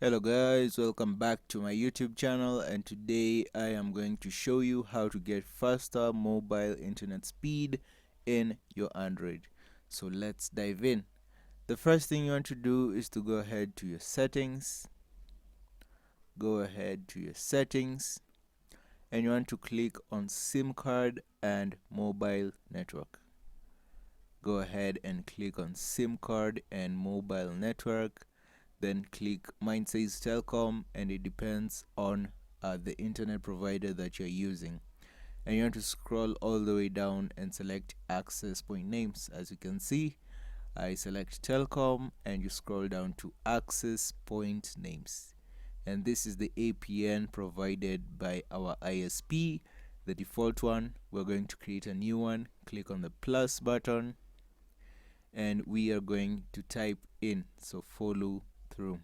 Hello guys, welcome back to my YouTube channel, and today I am going to show you how to get faster mobile internet speed in your Android. So let's dive in. The first thing you want to do is to go ahead to your settings. And you want to click on SIM card and mobile network. Go ahead and click on SIM card and mobile network. Then click, mine says Telcom, and it depends on the internet provider that you're using. And you want to scroll all the way down and select access point names. As you can see, I select Telcom and you scroll down to access point names. And this is the APN provided by our ISP, the default one. We're going to create a new one. Click on the plus button and we are going to type in, so follow through.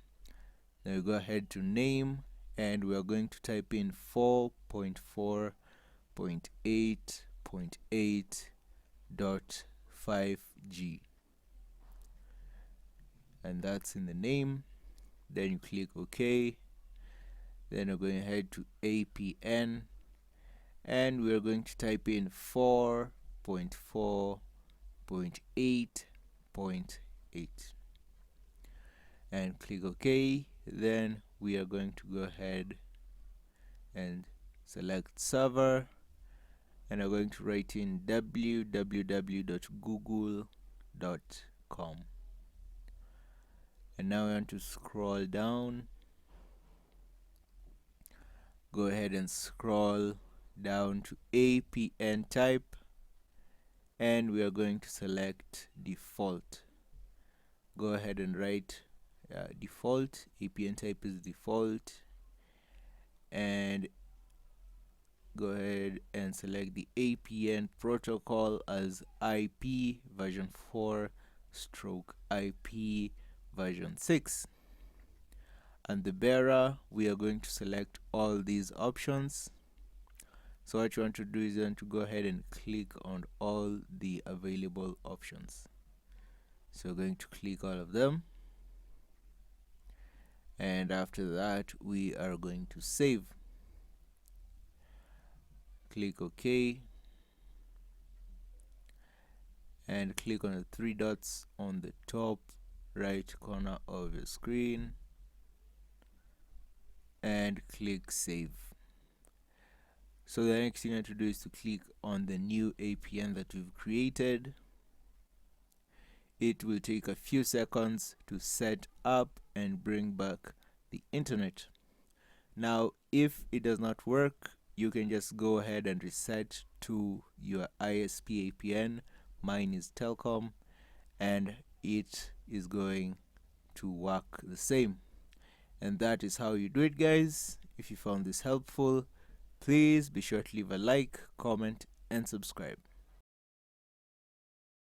Now we go ahead to name and we are going to type in 4.4.8.8.5G, and that's in the name. Then you click OK. Then we're going ahead to APN and we're going to type in 4.4.8.8 and click OK. Then we are going to go ahead and select server, and I'm going to write in www.google.com. and now I want to scroll down. Go ahead and scroll down to APN type, and we are going to select default. Go ahead and write default. APN type is default, and go ahead and select the APN protocol as IP version 4/IP version 6. And the bearer, we are going to select all these options. So what you want to do is you want to go ahead and click on all the available options. So we're going to click all of them, and after that we are going to save. Click OK and click on the three dots on the top right corner of your screen and click save. So the next thing you have to do is to click on the new APN that we've created. It will take a few seconds to set up and bring back the internet. Now if it does not work, you can just go ahead and reset to your ISP APN. Mine is Telcom, and it is going to work the same. And that is how you do it, guys. If you found this helpful, please be sure to leave a like, comment, and subscribe.